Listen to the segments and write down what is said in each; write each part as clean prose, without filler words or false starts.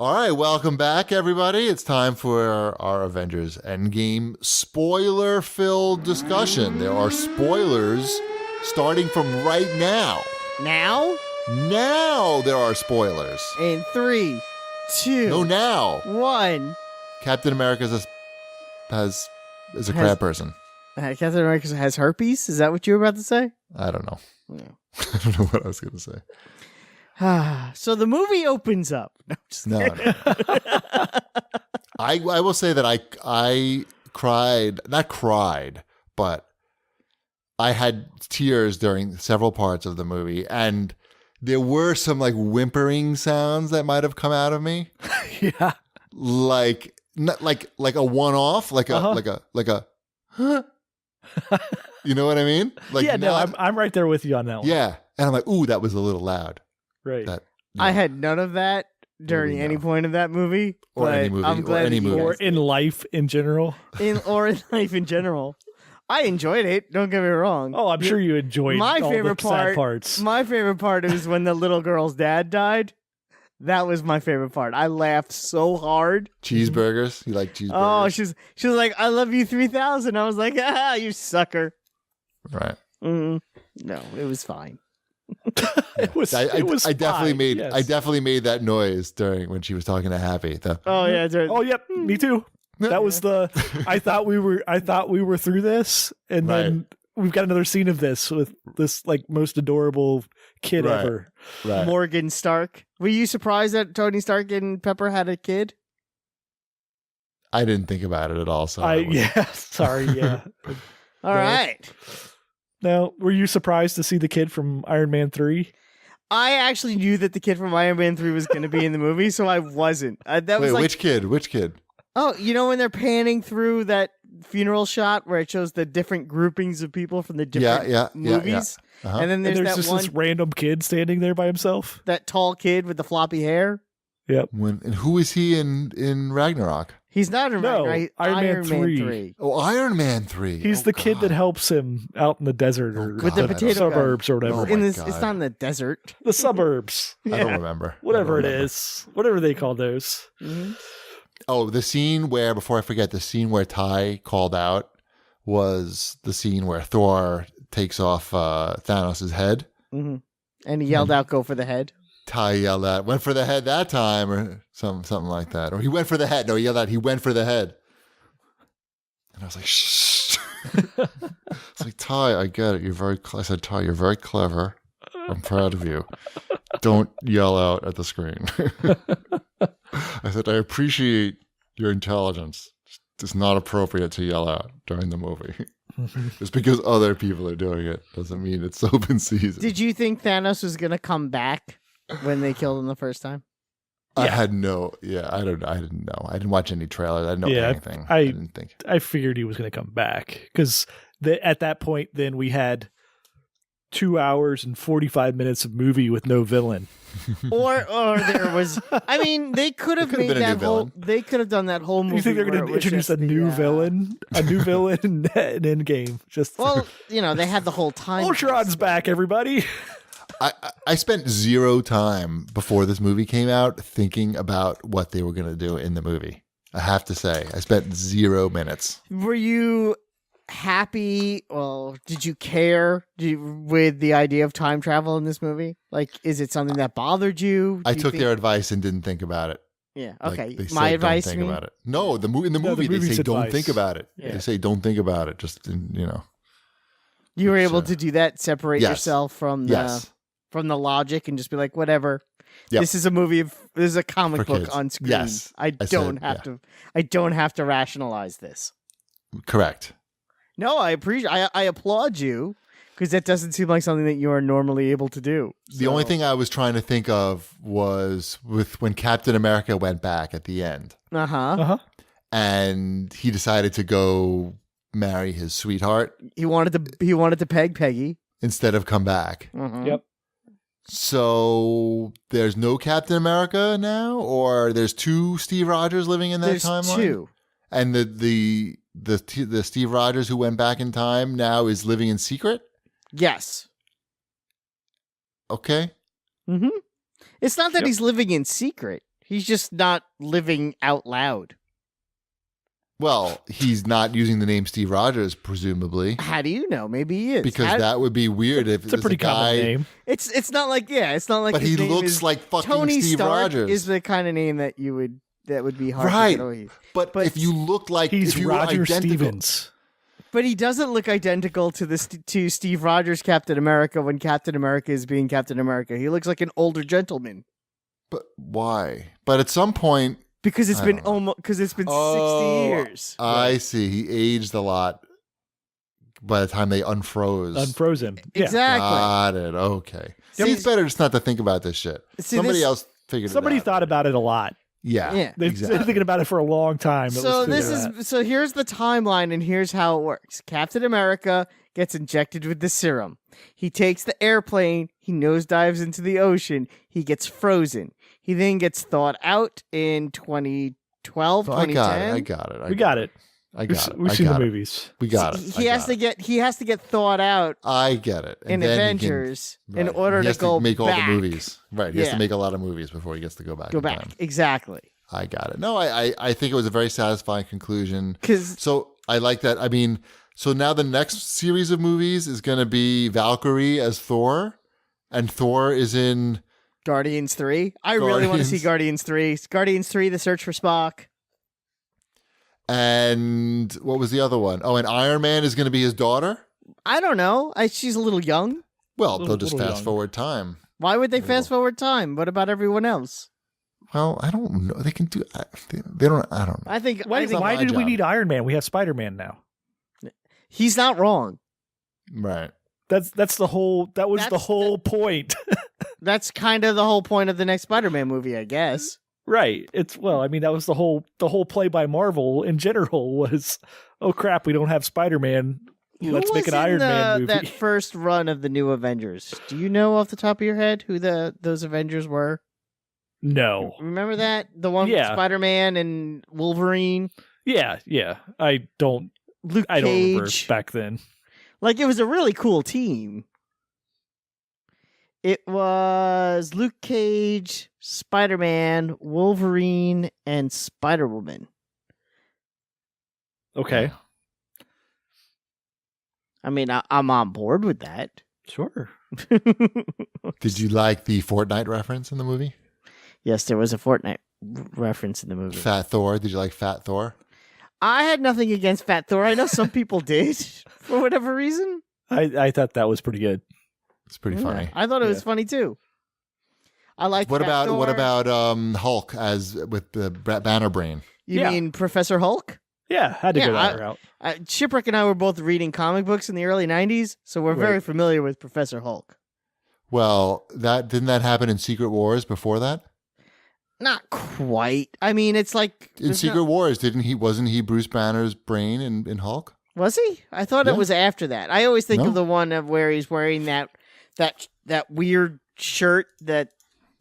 All right, welcome back, everybody. It's time for our Avengers Endgame spoiler-filled discussion. There are spoilers starting from right now. Now? Now there are spoilers. In 3, 2, No, now. 1. Captain America is a crab person. Captain America has herpes? Is that what you were about to say? I don't know. No. I don't know what I was going to say. So the movie opens up. No. I will say that I cried, not cried, but I had tears during several parts of the movie, and there were some like whimpering sounds that might have come out of me. Yeah, like a one-off, like a. Huh? You know what I mean? Like, yeah. No, I'm right there with you on that one. Yeah, and I'm like, ooh, that was a little loud. Right. I had none of that during any point of that movie. Or any movie. I'm glad or any movie. Or in life in general. Or in life in general. I enjoyed it. Don't get me wrong. Oh, I'm sure you enjoyed my all favorite the sad parts. My favorite part is when the little girl's dad died. That was my favorite part. I laughed so hard. Cheeseburgers? You like cheeseburgers? Oh, she was like, "I love you 3000." I was like, "Ah, you sucker." Right. No, it was fine. It was I definitely fine, yes. I definitely made that noise when she was talking to Happy. Oh yeah. Oh yep, me too. That was I thought we were through this, and then we've got another scene of this with this like most adorable kid ever. Right. Morgan Stark. Were you surprised that Tony Stark and Pepper had a kid? I didn't think about it at all. So sorry, yeah. All right. Now, were you surprised to see the kid from Iron Man 3? I actually knew that the kid from Iron Man 3 was going to be in the movie, so I wasn't. Wait, which kid? Which kid? Oh, you know when they're panning through that funeral shot where it shows the different groupings of people from the different movies? Yeah. Uh-huh. And then there's that just one this random kid standing there by himself. that tall kid with the floppy hair. Yep. And who is he in Ragnarok? He's not in Ragnarok. Iron Man 3. Oh, Iron Man 3. He's the kid that helps him out in the desert or with the potato suburbs or whatever. It's not in the desert. The suburbs. I don't remember. Whatever it is. Whatever they call those. Mm-hmm. Oh, the scene where, before I forget, the scene where Ty called out was the scene where Thor takes off Thanos' head. Mm-hmm. And he yelled out, "Go for the head." Ty yelled out, "Went for the head that time," or something like that. Or he went for the head. No, he yelled out, "He went for the head." And I was like, shh. It's like, Ty, I get it. I said, Ty, you're very clever. I'm proud of you. Don't yell out at the screen. I said, I appreciate your intelligence. It's not appropriate to yell out during the movie. Just because other people are doing it doesn't mean it's open season. Did you think Thanos was going to come back when they killed him the first time? I didn't know. I didn't watch any trailers. I didn't know anything. I didn't think. I figured he was going to come back because at that point, then we had 2 hours and 45 minutes of movie with no villain. or there was. I mean, they could have made that whole. They could have done that whole movie. You think they're going to introduce a new villain? A new villain in Endgame? They had the whole time. Ultron's back, everybody. I spent zero time before this movie came out thinking about what they were going to do in the movie. I have to say, I spent 0 minutes. Were you happy? Well, did you care with the idea of time travel in this movie? Like, is it something that bothered you? I took their advice and didn't think about it. Yeah. Okay. Like My advice. Don't think about it. No, in the movie they say advice. don't think about it. Yeah. They say don't think about it. Just You were able to do that. Separate yourself from the logic and just be like, whatever. Yep. This is a movie. This is a comic book on screen. Yes, I don't have to rationalize this. Correct. No, I applaud you because that doesn't seem like something that you are normally able to do. The only thing I was trying to think of was when Captain America went back at the end. And he decided to go marry his sweetheart. He wanted to peg Peggy instead of come back. Yep. So there's no Captain America now, or there's two Steve Rogers living in that timeline? There's two. And the Steve Rogers who went back in time now is living in secret? Yes. Okay. Mm-hmm. It's not that he's living in secret. He's just not living out loud. Well, he's not using the name Steve Rogers, presumably. How do you know? Maybe he is. Because that would be weird if it's a pretty common name. It's not like it's not like. But his he name looks is like fucking Tony Steve Stark Rogers. Is the kind of name that would be hard right. to get away. But if you look like he's if you Roger were identical, Stevens. But he doesn't look identical to to Steve Rogers Captain America when Captain America is being Captain America. He looks like an older gentleman. But why? But at some point. Because it's been 60 years. I see. He aged a lot by the time they unfroze him. Yeah. Exactly. Got it. Okay. See, it's better just not to think about this shit. Somebody else figured it out. Somebody thought about it a lot. Yeah. They've been thinking about it for a long time. So here's the timeline and here's how it works. Captain America gets injected with the serum. He takes the airplane, he nosedives into the ocean, he gets frozen. He then gets thawed out in 2012, 2010. I got it. We got it. We've seen the movies. We got it. He has to get thawed out. I get it. And in Avengers in order to go make back. all the movies. Right. He has to make a lot of movies before he gets to go back. Time. Exactly. I got it. No, I think it was a very satisfying conclusion. So I like that. I mean, so now the next series of movies is going to be Valkyrie as Thor, and Thor is in Guardians 3. I really want to see Guardians 3. Guardians 3, The Search for Spock. And what was the other one? Oh, and Iron Man is going to be his daughter? I don't know. She's a little young. Well, they'll just fast forward time. Why would they fast forward time? What about everyone else? Well, I don't know. They can do. They don't. I don't know. I think. Why did we need Iron Man? We have Spider-Man now. He's not wrong. Right. That's the whole. That was the whole point. That's kind of the whole point of the next Spider-Man movie, I guess. Right. I mean, that was the whole play by Marvel in general was, oh crap, we don't have Spider-Man. Let's make an Iron Man movie. That first run of the new Avengers. Do you know off the top of your head who those Avengers were? No. Remember that? The one with Spider-Man and Wolverine? Yeah. I don't remember back then. Like, it was a really cool team. It was Luke Cage, Spider-Man, Wolverine, and Spider-Woman. Okay. I mean, I'm on board with that. Sure. Did you like the Fortnite reference in the movie? Yes, there was a Fortnite reference in the movie. Fat Thor. Did you like Fat Thor? I had nothing against Fat Thor. I know some people did for whatever reason. I thought that was pretty good. It's pretty funny. I thought it was funny too. I like. What about Hulk as with the Banner Brain? You mean Professor Hulk? Yeah, had to go that route. Shipwreck and I were both reading comic books in the early 90s, so we're very familiar with Professor Hulk. Well, didn't that happen in Secret Wars before that? Not quite. I mean, it's like in Secret Wars, wasn't he Bruce Banner's brain in Hulk? Was he? I thought it was after that. I always think of the one of where he's wearing that weird shirt, that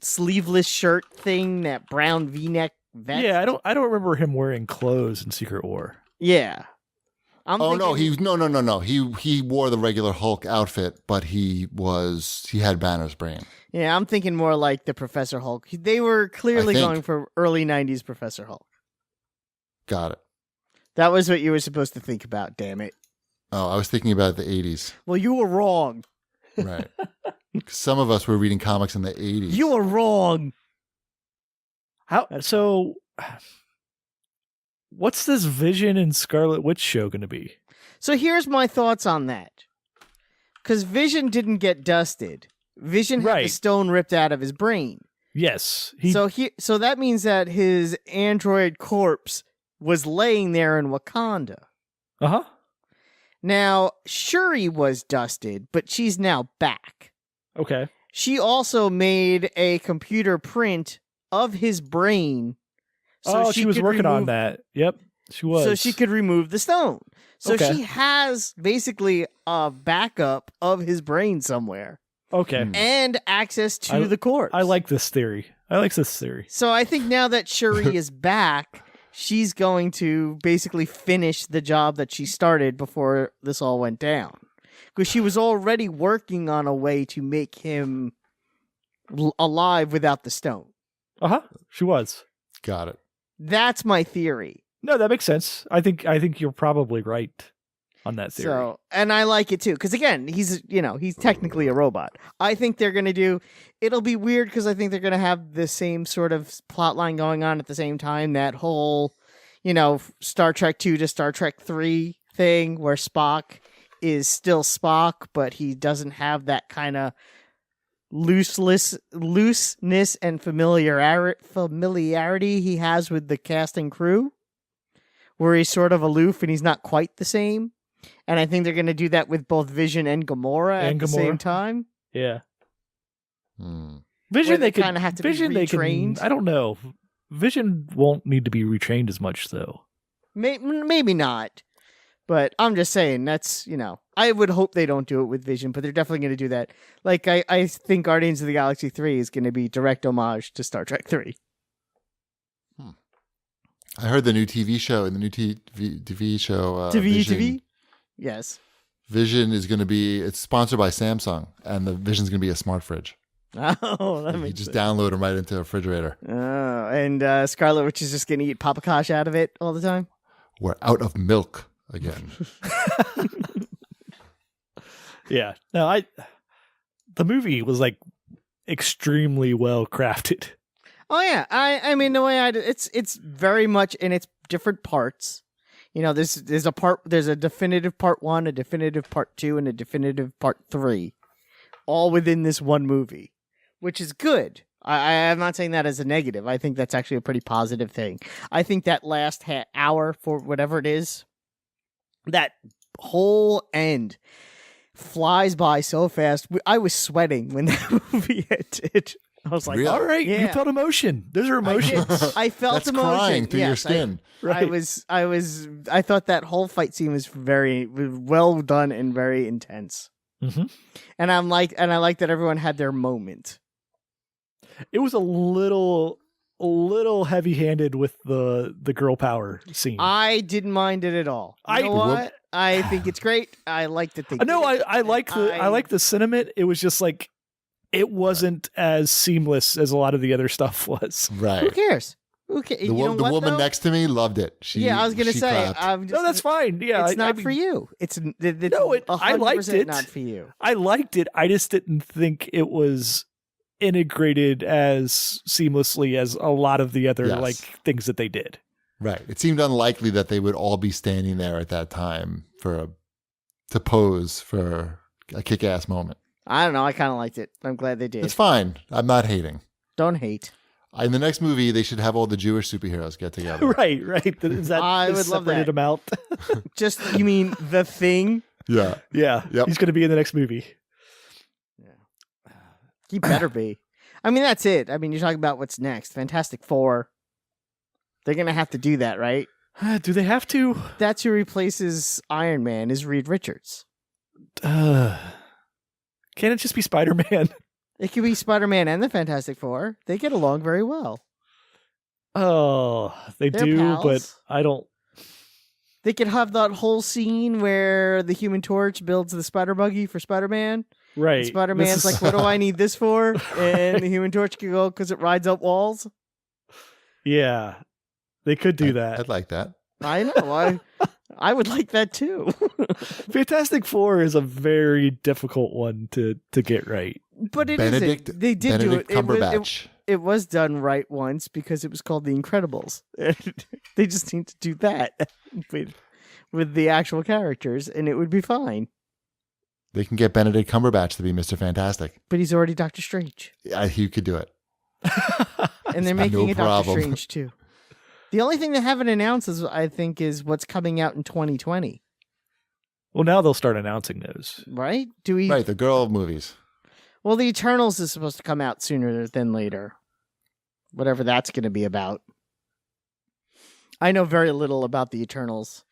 sleeveless shirt thing, that brown V-neck vest. Yeah, I don't remember him wearing clothes in Secret War. Yeah. No. He wore the regular Hulk outfit, but he had Banner's brain. Yeah, I'm thinking more like the Professor Hulk. They were clearly going for early 90s Professor Hulk. Got it. That was what you were supposed to think about, damn it. Oh, I was thinking about the 80s. Well, you were wrong. Right. Some of us were reading comics in the 80s. You were wrong. What's this Vision and Scarlet Witch show going to be? So here's my thoughts on that. Because Vision didn't get dusted. Vision had the stone ripped out of his brain. Yes. So that means that his android corpse was laying there in Wakanda. Uh-huh. Now, Shuri was dusted, but she's now back. Okay. She also made a computer print of his brain. So she was working on that. Yep, she was. So she could remove the stone. So she has basically a backup of his brain somewhere. Okay. And access to the corpse. I like this theory. So I think now that Shuri is back, she's going to basically finish the job that she started before this all went down. Because she was already working on a way to make him alive without the stone. She was. Got it. That's my theory. No, that makes sense. I think you're probably right on that theory. So, and I like it too, because again, he's technically a robot. I think they're going to do, it'll be weird because I think they're going to have the same sort of plot line going on at the same time. That whole, Star Trek 2 to Star Trek 3 thing where Spock is still Spock, but he doesn't have that kind of looseness and familiarity he has with the cast and crew, where he's sort of aloof and he's not quite the same. And I think they're going to do that with both Vision and Gamora at the same time. Yeah. Vision, they kind of have to be retrained. I don't know. Vision won't need to be retrained as much, though. Maybe not. But I'm just saying, that's, I would hope they don't do it with Vision, but they're definitely going to do that. Like, I think Guardians of the Galaxy 3 is going to be direct homage to Star Trek 3. I heard the new TV show, Vision. TV? Yes. Vision is going to be, it's sponsored by Samsung, and the Vision's going to be a smart fridge. Oh, that makes sense. You just download them right into a refrigerator. Oh, and Scarlet Witch is just going to eat papakosh out of it all the time? We're out of milk again. Yeah. No, the movie was like extremely well crafted. Oh yeah. I mean the way it's very much in its different parts. There's a definitive part 1, a definitive part 2, and a definitive part 3, all within this one movie, which is good. I'm not saying that as a negative. I think that's actually a pretty positive thing. I think that last hour for whatever it is, that whole end flies by so fast. I was sweating when that movie ended. I was like, really? All right, yeah. You felt emotion. Those are emotions. I felt That's emotion. crying through your skin. Right. I thought that whole fight scene was very well done and very intense. Mm-hmm. And I like that everyone had their moment. It was a little heavy-handed with the girl power scene. I didn't mind it at all. You know what? I think it's great. I liked it. No, I like the sentiment. It was just like it wasn't as seamless as a lot of the other stuff was. Right. Who cares? Okay, the woman next to me loved it. I was gonna say. No, that's fine. Yeah, it's not for you. It's no. I liked it. Not for you. I liked it. I just didn't think it was integrated as seamlessly as a lot of the other things that they did. Right. It seemed unlikely that they would all be standing there at that time to pose for a kick-ass moment. I don't know. I kind of liked it. I'm glad they did. It's fine. I'm not hating. Don't hate. In the next movie, they should have all the Jewish superheroes get together. Right. Is that I would love that. Them out? Just, you mean The Thing? Yeah. Yeah. Yep. He's going to be in the next movie. Yeah. He better be. I mean, that's it. I mean, you're talking about what's next. Fantastic Four. They're going to have to do that, right? Do they have to? That's who replaces Iron Man is Reed Richards. Can't it just be Spider-Man? It could be Spider-Man and the Fantastic Four. They get along very well. Oh, they're do, pals. But I don't. They could have that whole scene where the Human Torch builds the spider buggy for Spider-Man. Right. And Spider-Man's like, what do I need this for? And the Human Torch could go because it rides up walls. Yeah. They could do that. I'd like that. I know. I would like that too. Fantastic Four is a very difficult one to get right. But Benedict, they did Benedict do it. Cumberbatch. It was done right once because it was called The Incredibles. They just need to do that with the actual characters, and it would be fine. They can get Benedict Cumberbatch to be Mr. Fantastic. But he's already Doctor Strange. He could do it. And they're making it Doctor Strange too. The only thing they haven't announced is what's coming out in 2020. Well, now they'll start announcing those. Right? Right, the girl movies. Well, the Eternals is supposed to come out sooner than later. Whatever that's going to be about. I know very little about the Eternals.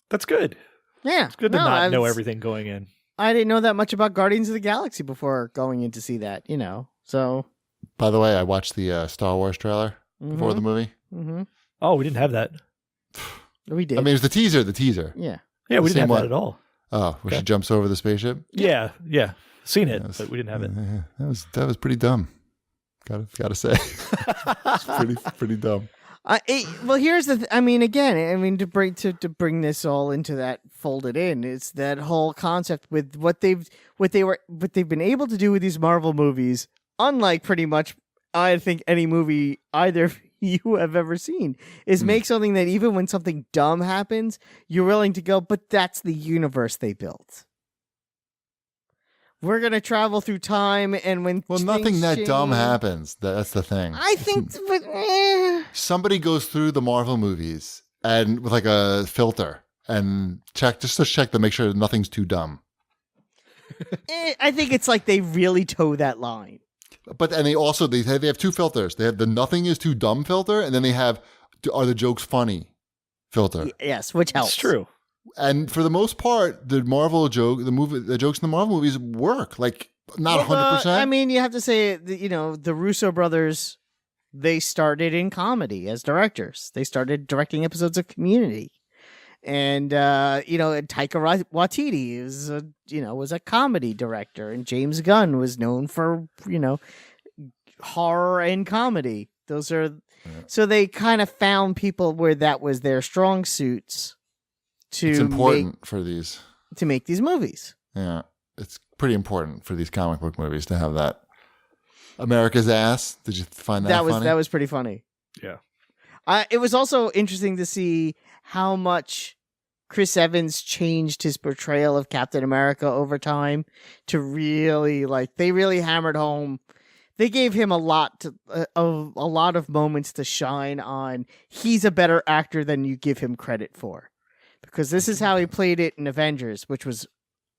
That's good. Yeah. It's good to not know everything going in. I didn't know that much about Guardians of the Galaxy before going in to see that, so. By the way, I watched the Star Wars trailer before the movie. Mm-hmm. Oh, we didn't have that. We did. I mean, it was the teaser. Yeah. Yeah, we didn't have that at all. Oh, where she jumps over the spaceship? Yeah. Seen it, but we didn't have it. That was pretty dumb. Gotta say, it's pretty dumb. Well, here's the. To bring this all into that folded in, it's that whole concept with what they've been able to do with these Marvel movies. Unlike pretty much, I think any movie either of you have ever seen, is make something that even when something dumb happens, you're willing to go. But that's the universe they built. We're gonna travel through time, and when nothing that change, dumb happens. That's the thing. I think, but Somebody goes through the Marvel movies and with like a filter and check to make sure nothing's too dumb. I think it's like they really toe that line. But and they have two filters. They have the nothing is too dumb filter, and then they have are the jokes funny filter. Yes, which helps. It's true. And for the most part, the jokes in the Marvel movies work. Like not 100%. I mean, you have to say, the Russo brothers, they started in comedy as directors. They started directing episodes of Community, and Taika Waititi was a comedy director, and James Gunn was known for horror and comedy. Those are so they kind of found people where that was their strong suits. It's important for these to make these movies. Yeah, it's pretty important for these comic book movies to have that. America's ass. Did you find that funny? That was pretty funny. Yeah. It was also interesting to see how much Chris Evans changed his portrayal of Captain America over time to really they really hammered home. They gave him a lot of moments to shine on. He's a better actor than you give him credit for. Because this is how he played it in Avengers, which was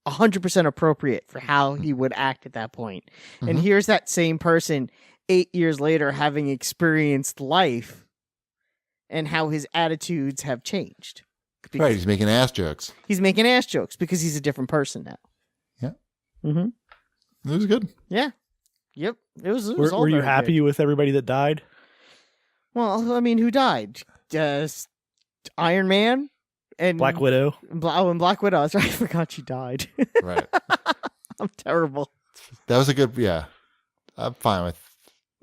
100% appropriate for how he would act at that point. Mm-hmm. And here's that same person 8 years later having experienced life and how his attitudes have changed. Right, he's making ass jokes. He's making ass jokes because he's a different person now. Yeah. Mm-hmm. It was good. Yeah. Yep. It was were you happy good. with everybody that died? Well, I mean, who died? Iron Man? And Black Widow. And Black Widow. That's right. I forgot she died. Right. I'm terrible. That was a good, yeah. I'm fine with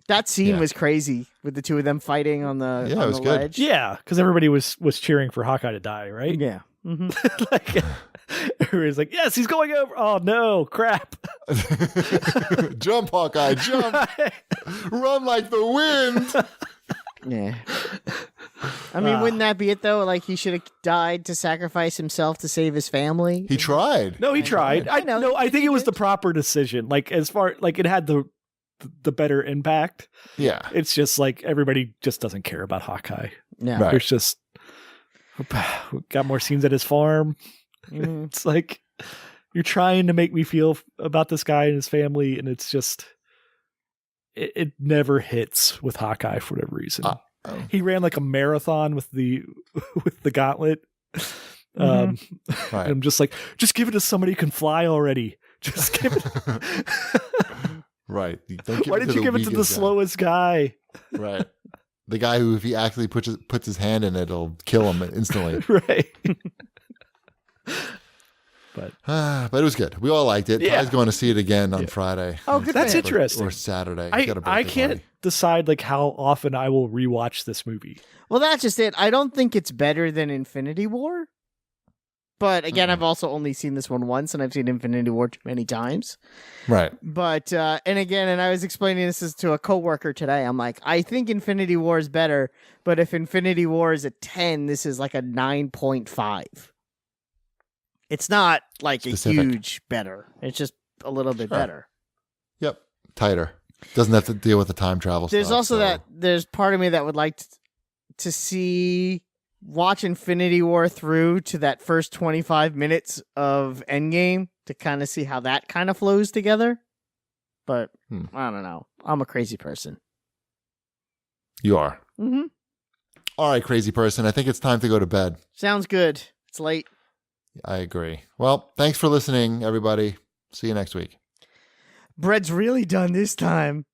that scene. Was crazy with the two of them fighting on the it was good. ledge. Yeah, because everybody was cheering for Hawkeye to die, right? Yeah. Mm-hmm. Everybody's like, yes, he's going over. Oh no, crap! Jump, Hawkeye, jump! Run like the wind. Yeah. I mean, wouldn't that be it though? Like he should have died to sacrifice himself to save his family. He tried. No, he tried. I know. No, I think it was the proper decision. Like as far it had the better impact. Yeah. It's just like everybody just doesn't care about Hawkeye. Yeah. Right. There's just got more scenes at his farm. Mm-hmm. It's like you're trying to make me feel about this guy and his family, and it's just it never hits with Hawkeye for whatever reason. He ran like a marathon with the gauntlet. Right. I'm just like, just give it to somebody who can fly already. Just give it. Right. Why did you give it to the slowest guy? Right. The guy who, if he actually puts his hand in it, it'll kill him instantly. Right. But it was good. We all liked it. Yeah. I was going to see it again on Friday. Oh, good. That's interesting. Or Saturday. I can't decide how often I will rewatch this movie. Well, that's just it. I don't think it's better than Infinity War. But again, I've also only seen this one once, and I've seen Infinity War too many times. Right. But, and I was explaining this to a coworker today. I'm like, I think Infinity War is better, but if Infinity War is a 10, this is like a 9.5. It's not like Specific. a huge better. It's just a little bit better. Yep. Tighter. Doesn't have to deal with the time travel There's stuff. also there's part of me that would like to watch Infinity War through to that first 25 minutes of Endgame to kind of see how that kind of flows together. But I don't know. I'm a crazy person. You are. Mm-hmm. All right, crazy person. I think it's time to go to bed. Sounds good. It's late. I agree. Well, thanks for listening, everybody. See you next week. Bread's really done this time.